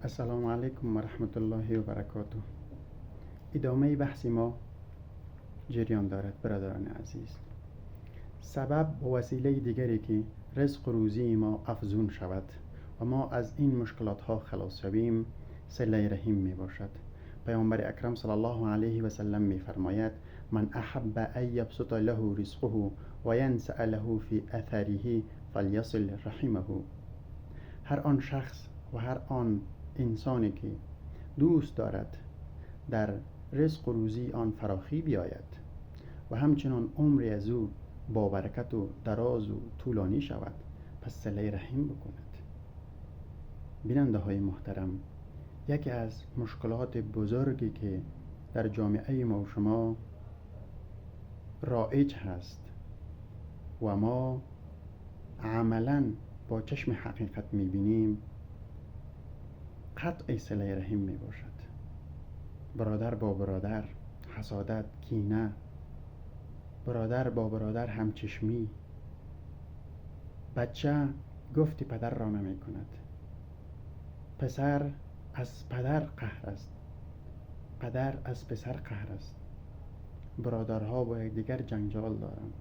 السلام علیکم و رحمت الله و برکاته. ادامه بحث ما جریان دارد برادران عزیز. سبب و وسیله دیگری که رزق و روزی ما افزون شود و ما از این مشکلات ها خلاص شویم صله رحم می باشد. پیامبر اکرم صلی الله علیه و سلم می فرماید: من احب ان یبسط له رزقه و ینسأ له فی اثره فلیصل رحمه. هر آن شخص و هر آن انسانی که دوست دارد در رزق و روزی آن فراخی بیاید و همچنان عمری از او با برکت و دراز و طولانی شود، پس صله رحم بکند. بیننده های محترم، یکی از مشکلات بزرگی که در جامعه ما و شما رایج هست و ما عملا با چشم حقیقت میبینیم قطع صله رحم می باشد. برادر با برادر حسادت، کینه، برادر با برادر همچشمی، بچه گفت پدر را نمی کند، پسر از پدر قهر است، پدر از پسر قهر است، برادرها با یکدیگر جنجال دارند،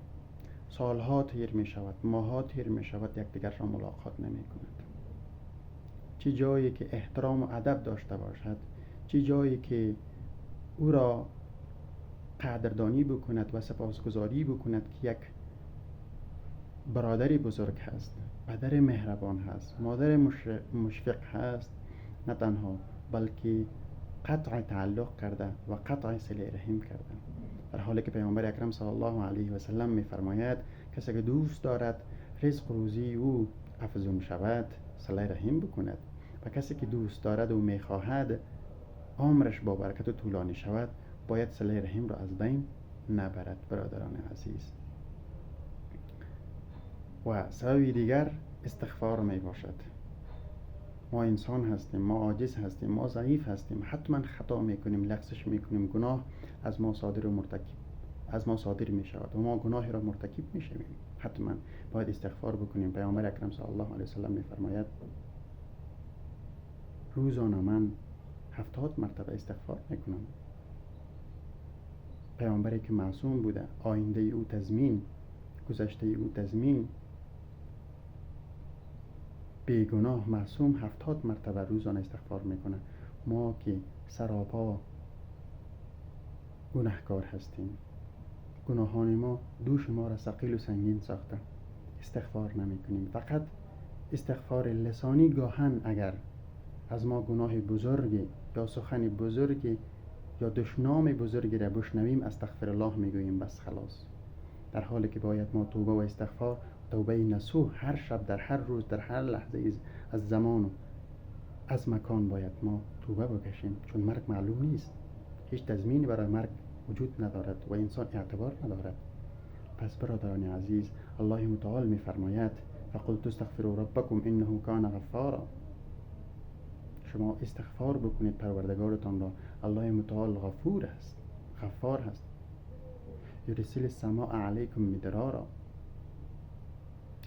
سالها تیر می شود، ماهها تیر می شود، یکدیگر را ملاقات نمی کند. چه جایی که احترام و ادب داشته باشد، چه جایی که او را قدردانی بکند و سپاسگزاری بکند که یک برادری بزرگ هست، پدر مهربان هست، مادر مشفق هست، نه تنها بلکه قطع تعلق کرده و قطع صله رحم کرده، در حالی که پیامبر اکرم صلی الله علیه و سلم می‌فرماید کسی که دوست دارد رزق و روزی او افزون شود صله رحم بکند و کسی که دوست دارد و می‌خواهد عمرش با برکت و طولانی شود باید صله رحم را از بین نبرد. برادران عزیز، و سبب دیگر استغفار می باشد. ما انسان هستیم، ما عاجز هستیم، ما ضعیف هستیم، حتما خطا میکنیم، لغزش میکنیم، گناه از ما صادر می شود و ما گناهی را مرتکب می شویم. حتما باید استغفار بکنیم. پیامبر اکرم صلی الله علیه و سلم می فرماید روزانه من 70 مرتبه استغفار میکنم. پیامبری که معصوم بوده، آینده او تضمین، گذشته او تضمین، بیگناه معصوم 70 مرتبه روزانه استغفار میکنه. ما که سراپا گناهکار هستیم، گناهان ما دوش ما را ثقیل و سنگین ساخته، استغفار نمیکنیم. فقط استغفار لسانی گاهن اگر از ما گناه بزرگی یا سخن بزرگی یا دشنام بزرگی را بشنویم استغفر الله میگوییم، بس خلاص. در حالی که باید ما توبه و استغفار، توبه نصوح هر شب، در هر روز، در هر لحظه از زمان و از مکان باید ما توبه بکشیم، چون مرگ معلوم نیست، هیچ تضمینی برای مرگ وجود ندارد و انسان اعتبار ندارد. پس برادران عزیز، الله متعال میفرماید فقلت استغفروا ربکم انه کان غفارا. شما استغفار بکنید پروردگارتان را، الله متعال غفور است، غفار است. یرسل السماء علیکم مدرارا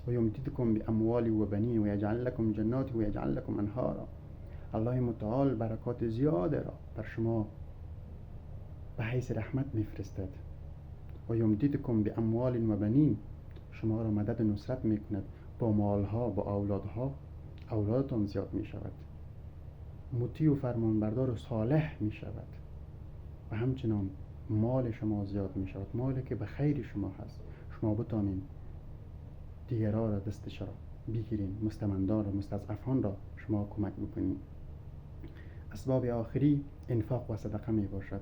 و یمددکم باموال و بنین و یجعل لکم جنات و یجعل لکم انهارا. الله متعال برکات زیاده را بر شما به حیث رحمت میفرستد. و یمددکم باموال و بنین، شما را مدد و نصرت میکند با مالها، با اولادها، اولادتان زیاد میشود، مطیع و فرمانبردار و صالح میشود و همچنان مال شما زیاد میشود، مالی که به خیر شما هست. شما بتانید دیگران را دستش را بگیرین، مستمندان را، مستضعفان را شما کمک بکنید. اسباب آخری انفاق و صدقه می باشد.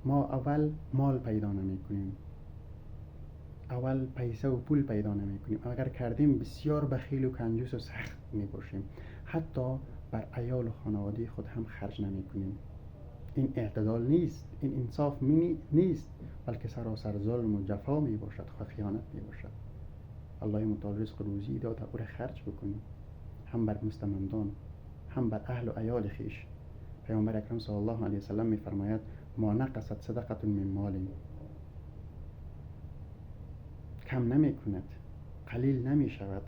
ما اول مال پیدا نمی کنیم، اول پیسه و پول پیدا نمی کنیم، اگر کردیم بسیار بخیل و کنجوس و سخت می باشیم، حتی بر عیال و خانواده خود هم خرج نمی کنیم. این اعتدال نیست، این انصاف نیست، بلکه سراسر ظلم و جفا می باشد، خیانت می باشد. الله متعال رزق روزی داده، او را خرج بکنیم، هم بر مستمندان هم بر اهل و عیال خیش. پیامبر اکرم صلی الله علیه و سلم می فرماید ما نقصت صدقه من مال، کم نمی کند، قلیل نمی شود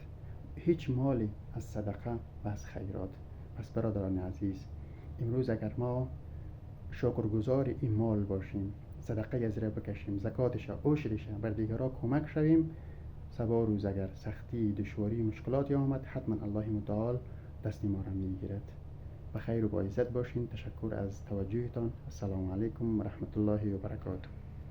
هیچ مالی از صدقه و از خیرات. پس برادران عزیز، امروز اگر ما شکرگزار این مال باشیم، صدقه از را بکشیم، زکاتش عشرش بر دیگران کمک شویم، سبا روز اگر سختی، دشواری، مشکلاتی آمد، حتما الله متعال دست ما را میگیرد. و خیر و با عزت باشین. تشکر از توجهتان. السلام علیکم و رحمت الله و برکاته.